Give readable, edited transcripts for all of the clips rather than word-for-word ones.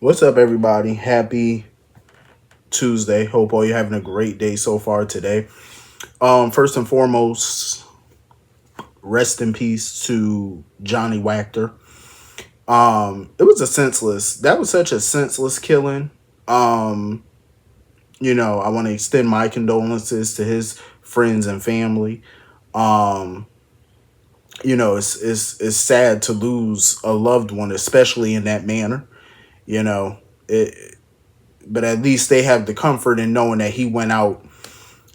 What's up, everybody? Happy Tuesday. Hope all you're having a great day so far today. First and foremost, rest in peace to Johnny Wachter. It was a senseless. That was such a senseless killing. Um, I want to extend my condolences to his friends and family. Um, it's sad to lose a loved one, especially in that manner. You know, it, but at least they have the comfort in knowing that he went out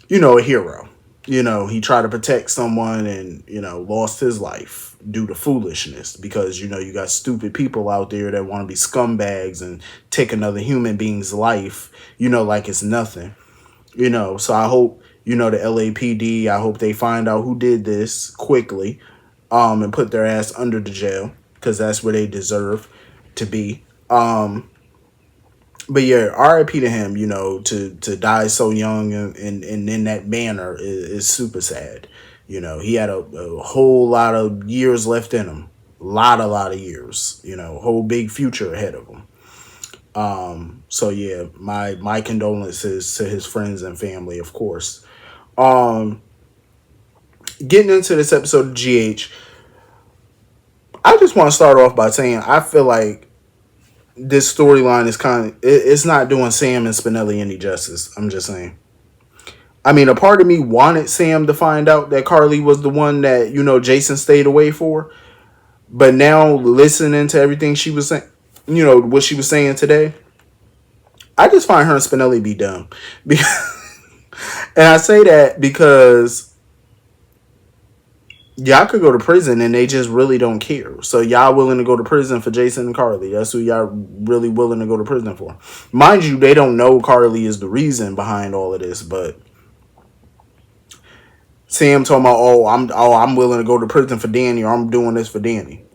a hero. He tried to protect someone and, lost his life due to foolishness because, you got stupid people out there that want to be scumbags and take another human being's life, like it's nothing. So I hope, the LAPD, I hope they find out who did this quickly and put their ass under the jail because that's where they deserve to be. But yeah, RIP to him, to die so young and in that manner is super sad. He had a whole lot of years left in him. A lot of years, whole big future ahead of him. So yeah, my condolences to his friends and family, of course. Um, Getting into this episode of GH, I just want to start off by saying I feel like this storyline is it's not doing Sam and Spinelli any justice. I'm just saying. I mean, a part of me wanted Sam to find out that Carly was the one that, Jason stayed away for. But now listening to everything she was saying, what she was saying today, I just find her and Spinelli be dumb. And I say that because y'all could go to prison and they just really don't care. So y'all willing to go to prison for Jason and Carly. That's who y'all really willing to go to prison for. Mind you, they don't know Carly is the reason behind all of this, but Sam talking about, I'm willing to go to prison for Danny, or I'm doing this for Danny.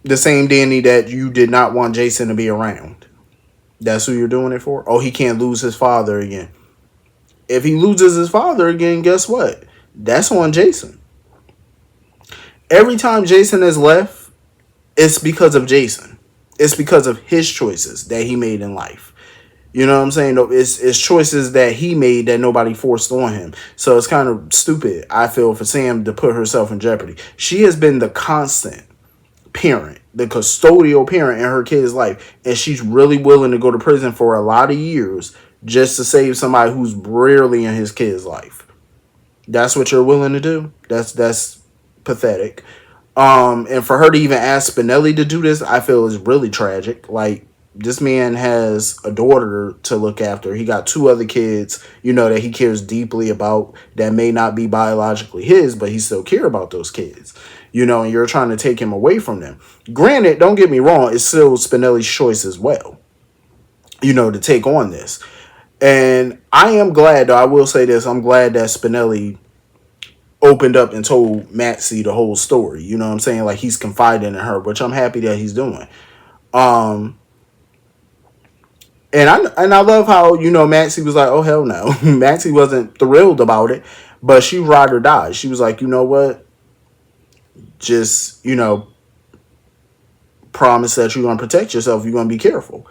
The same Danny that you did not want Jason to be around. That's who you're doing it for? Oh, he can't lose his father again. If he loses his father again, guess what? That's on Jason. Every time Jason has left, it's because of Jason. It's because of his choices that he made in life. You know what I'm saying? It's choices that he made that nobody forced on him. So it's kind of stupid, I feel, for Sam to put herself in jeopardy. She has been the constant parent, the custodial parent in her kid's life. And she's really willing to go to prison for a lot of years just to save somebody who's rarely in his kid's life. That's what you're willing to do? That's pathetic. And for her to even ask Spinelli to do this, I feel is really tragic. Like, this man has a daughter to look after. He got two other kids, that he cares deeply about that may not be biologically his, but he still care about those kids, and you're trying to take him away from them. Granted, don't get me wrong, it's still Spinelli's choice as well, to take on this. And I am glad, though, I will say this, I'm glad that Spinelli opened up and told Maxie the whole story. You know what I'm saying? Like, he's confiding in her, which I'm happy that he's doing. Um, and I love how, Maxie was like, oh, hell no. Maxie wasn't thrilled about it, but she ride or die. She was like, you know what? Just, promise that you're going to protect yourself. You're going to be careful.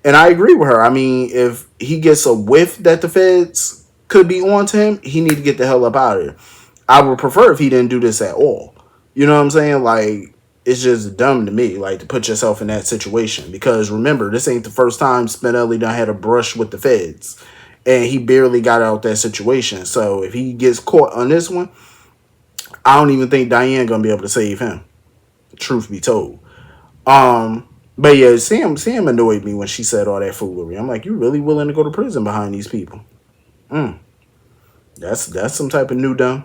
And I agree with her. I mean, if he gets a whiff that the feds could be on to him, he need to get the hell up out of here. I would prefer if he didn't do this at all. You know what I'm saying? Like, it's just dumb to me, like, to put yourself in that situation. Because remember, this ain't the first time Spinelli done had a brush with the feds. And he barely got out that situation. So if he gets caught on this one, I don't even think Diane gonna be able to save him. Truth be told. But yeah, Sam annoyed me when she said all that foolery. I'm like, you really willing to go to prison behind these people? That's some type of new dumb.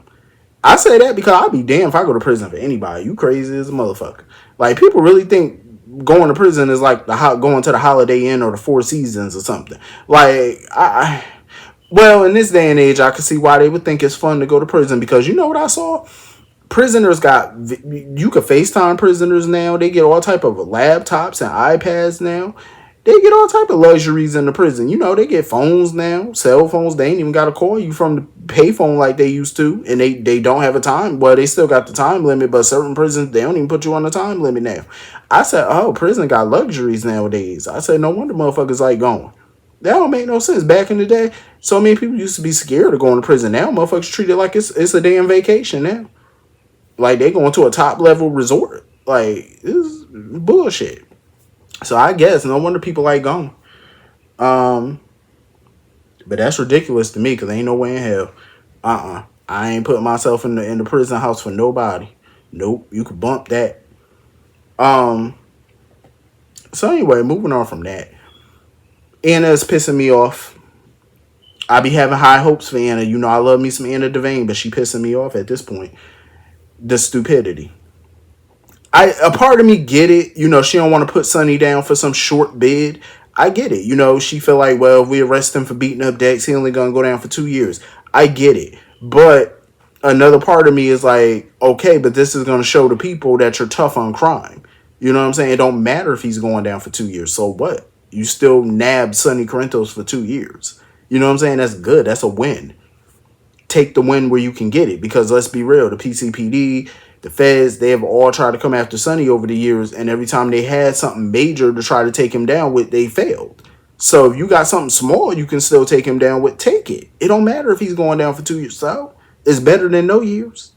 I say that because I'll be damned if I go to prison for anybody. You crazy as a motherfucker. Like, people really think going to prison is like going to the Holiday Inn or the Four Seasons or something. Like, well, in this day and age, I can see why they would think it's fun to go to prison, because you know what I saw? Prisoners you could FaceTime prisoners now. They get all type of laptops and iPads now. They get all type of luxuries in the prison. They get phones now, cell phones. They ain't even got to call you from the payphone like they used to. And they don't have a time. Well, they still got the time limit, but certain prisons, they don't even put you on the time limit now. I said, oh, prison got luxuries nowadays. I said, no wonder motherfuckers like going. That don't make no sense. Back in the day, so many people used to be scared of going to prison. Now motherfuckers treat it like it's a damn vacation now. Like they going to a top level resort. Like this is bullshit. So I guess no wonder people like going. Um, but that's ridiculous to me because ain't no way in hell. I ain't putting myself in the prison house for nobody. Nope. You could bump that. Um. So anyway, moving on from that. Anna is pissing me off. I be having high hopes for Anna. You know I love me some Anna Devane, but she pissing me off at this point. The stupidity. A part of me get it. You know, she don't want to put Sonny down for some short bid. I get it. You know, she feel like, well, if we arrest him for beating up Dex, he only gonna go down for 2 years. I get it. But another part of me is like, okay, but this is gonna show the people that you're tough on crime. You know what I'm saying? It don't matter if he's going down for 2 years. So what? You still nabbed Sonny Corinthos for 2 years. You know what I'm saying? That's good. That's a win. Take the win where you can get it. Because let's be real, the PCPD, the feds, they have all tried to come after Sonny over the years, and every time they had something major to try to take him down with, they failed. So if you got something small you can still take him down with, take it. It don't matter if he's going down for 2 years. So it's better than no years.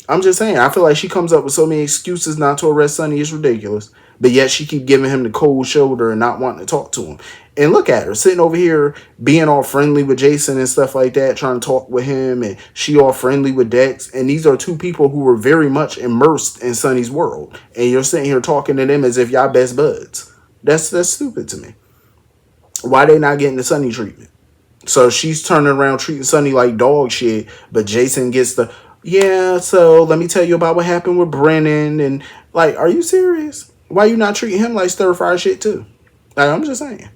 I'm just saying, I feel like she comes up with so many excuses not to arrest Sonny. It's ridiculous. But yet she keep giving him the cold shoulder and not wanting to talk to him. And look at her, sitting over here being all friendly with Jason and stuff like that, trying to talk with him, and she all friendly with Dex. And these are two people who were very much immersed in Sonny's world. And you're sitting here talking to them as if y'all best buds. That's stupid to me. Why they not getting the Sonny treatment? So she's turning around treating Sonny like dog shit, but Jason gets the, yeah, so let me tell you about what happened with Brennan. And like, are you serious? Why you not treating him like stir fry shit too? Like, I'm just saying.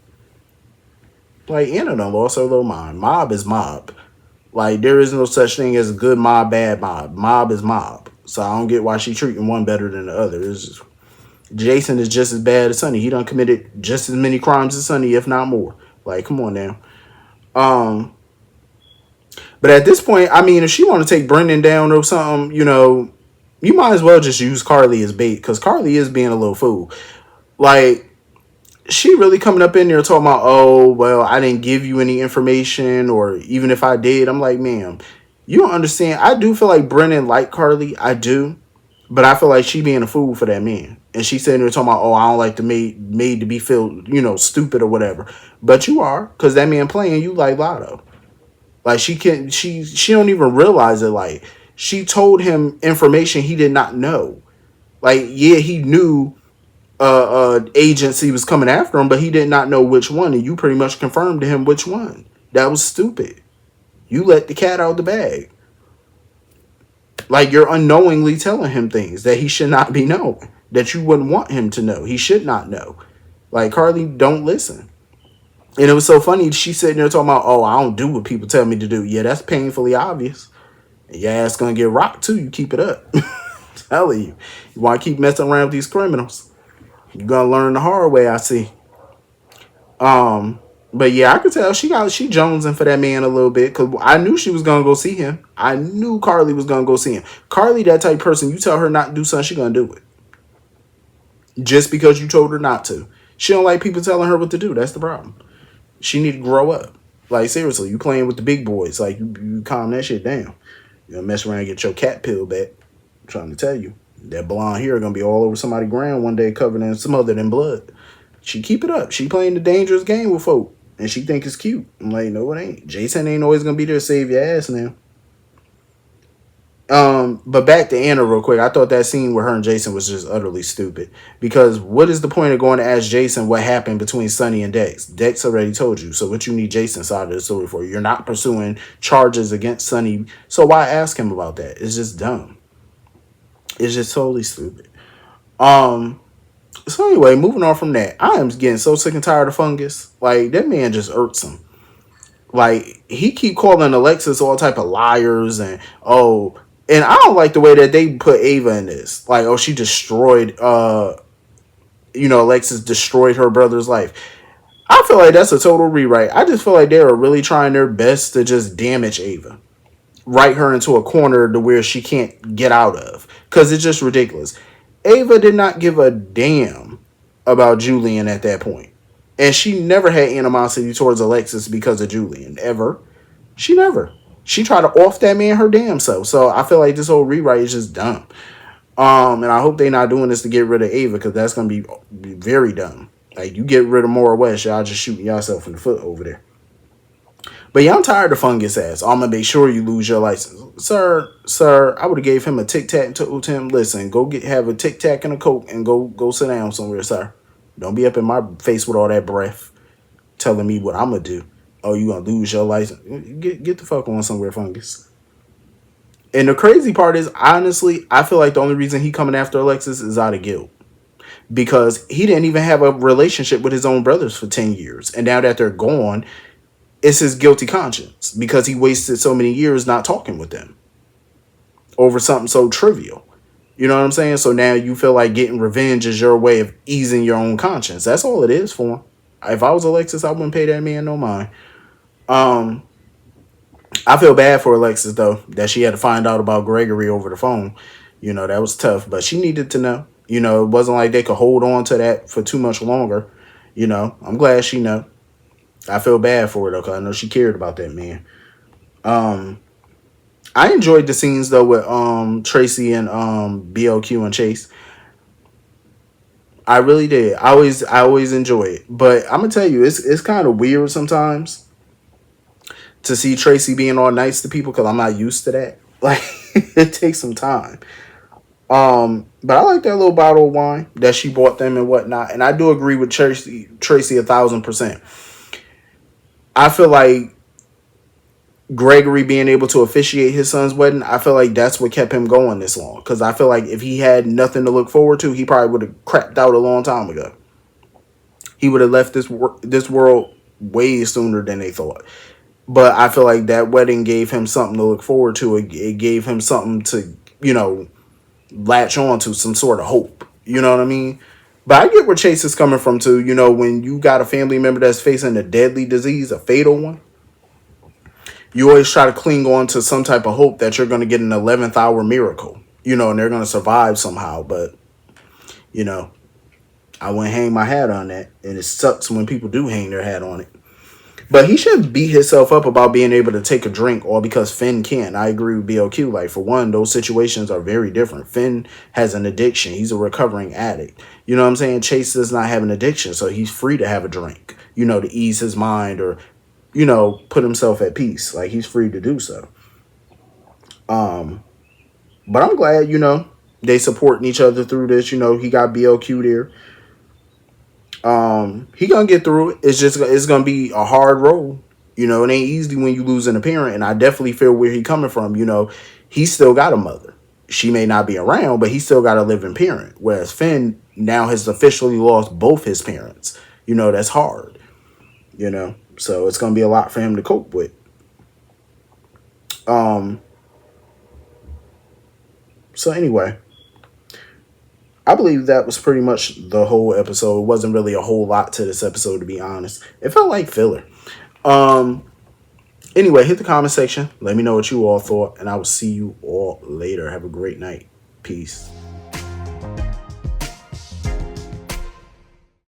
Like, Anna done lost her little mind. Mob is mob. Like, there is no such thing as good mob, bad mob. Mob is mob. So I don't get why she treating one better than the other. Jason is just as bad as Sonny. He done committed just as many crimes as Sonny, if not more. Like, come on now. But at this point, I mean, if she want to take Brendan down or something, you know, you might as well just use Carly as bait, because Carly is being a little fool. Like, she really coming up in there talking about, oh, well, I didn't give you any information, or even if I did, I'm like, ma'am, you don't understand. I do feel like Brennan like Carly. I do. But I feel like she being a fool for that man. And she sitting there talking about, oh, I don't like the made to be feel, you know, stupid or whatever. But you are, because that man playing you like Lotto. Like, she don't even realize it. Like, she told him information he did not know. Like, yeah, he knew agency was coming after him, but he did not know which one, and you pretty much confirmed to him which one. That was stupid. You let the cat out of the bag. Like, you're unknowingly telling him things that he should not be knowing, that you wouldn't want him to know. He should not know. Like, Carly, don't listen. And it was so funny, she sitting there talking about, oh, I don't do what people tell me to do. Yeah, that's painfully obvious. And your ass gonna get rocked too, you keep it up. I'm telling you. You wanna keep messing around with these criminals, you're gonna learn the hard way, I see. But yeah, I could tell she jonesing for that man a little bit, because I knew she was gonna go see him. I knew Carly was gonna go see him. Carly, that type of person, you tell her not to do something, she gonna do it. Just because you told her not to. She don't like people telling her what to do. That's the problem. She need to grow up. Like, seriously, you playing with the big boys. Like, you calm that shit down. You gonna mess around and get your cat pill back. I'm trying to tell you. That blonde hair gonna be all over somebody's ground one day, covered in some other than blood. She keep it up. She playing the dangerous game with folk. And she think it's cute. I'm like, no, it ain't. Jason ain't always gonna be there to save your ass now. But back to Anna real quick. I thought that scene with her and Jason was just utterly stupid. Because what is the point of going to ask Jason what happened between Sonny and Dex? Dex already told you. So what you need Jason's side of the story for? You're not pursuing charges against Sonny. So why ask him about that? It's just dumb. It's just totally stupid. So anyway, moving on from that. I am getting so sick and tired of Fungus. Like, that man just irksome. Like, he keep calling Alexis all type of liars and, oh, and I don't like the way that they put Ava in this. Like, oh, she destroyed, Alexis destroyed her brother's life. I feel like that's a total rewrite. I just feel like they are really trying their best to just damage Ava. Write her into a corner to where she can't get out of. Because it's just ridiculous. Ava did not give a damn about Julian at that point. And she never had animosity towards Alexis because of Julian. Ever. She never. She tried to off that man her damn self. So I feel like this whole rewrite is just dumb. And I hope they're not doing this to get rid of Ava, because that's gonna be very dumb. Like, you get rid of Maura West, y'all just shooting yourself in the foot over there. But yeah, I'm tired of Fungus ass. I'm gonna make sure you lose your license, sir. I would have gave him a tic tac and told him, listen, go have a tic tac and a coke and go sit down somewhere, sir. Don't be up in my face with all that breath, telling me what I'm gonna do. Oh, you gonna lose your license? Get the fuck on somewhere, Fungus. And the crazy part is, honestly, I feel like the only reason he coming after Alexis is out of guilt, because he didn't even have a relationship with his own brothers for 10 years, and now that they're gone, it's his guilty conscience because he wasted so many years not talking with them over something so trivial. You know what I'm saying? So now you feel like getting revenge is your way of easing your own conscience. That's all it is for him. If I was Alexis, I wouldn't pay that man no mind. I feel bad for Alexis, though, that she had to find out about Gregory over the phone. You know, that was tough, but she needed to know. You know, it wasn't like they could hold on to that for too much longer. You know, I'm glad she know. I feel bad for her, though, because I know she cared about that man. I enjoyed the scenes, though, with Tracy and BLQ and Chase. I really did. I always enjoy it. But I'm going to tell you, it's kind of weird sometimes to see Tracy being all nice to people, because I'm not used to that. Like, it takes some time. But I like that little bottle of wine that she bought them and whatnot. And I do agree with Tracy 1,000%. I feel like Gregory being able to officiate his son's wedding, I feel like that's what kept him going this long. Because I feel like if he had nothing to look forward to, he probably would have crapped out a long time ago. He would have left this world way sooner than they thought. But I feel like that wedding gave him something to look forward to. It gave him something to, latch on to, some sort of hope. You know what I mean? But I get where Chase is coming from too. You know, when you got a family member that's facing a deadly disease, a fatal one, you always try to cling on to some type of hope that you're going to get an 11th hour miracle, and they're going to survive somehow. But, I wouldn't hang my hat on that. And it sucks when people do hang their hat on it. But he shouldn't beat himself up about being able to take a drink or because Finn can't. I agree with BLQ. Like, for one, those situations are very different. Finn has an addiction. He's a recovering addict. You know what I'm saying? Chase does not have an addiction, so he's free to have a drink, to ease his mind or, put himself at peace. Like, he's free to do so. But I'm glad, they supporting each other through this. He got BLQ there. He gonna get through it. It's gonna be a hard road. It ain't easy when you lose a parent, and I definitely feel where he coming from. He still got a mother. She may not be around, but he still got a living parent. Whereas Finn now has officially lost both his parents. That's hard. So it's gonna be a lot for him to cope with. So anyway, I believe that was pretty much the whole episode. It wasn't really a whole lot to this episode, to be honest. It felt like filler. Anyway, hit the comment section. Let me know what you all thought, and I will see you all later. Have a great night. Peace.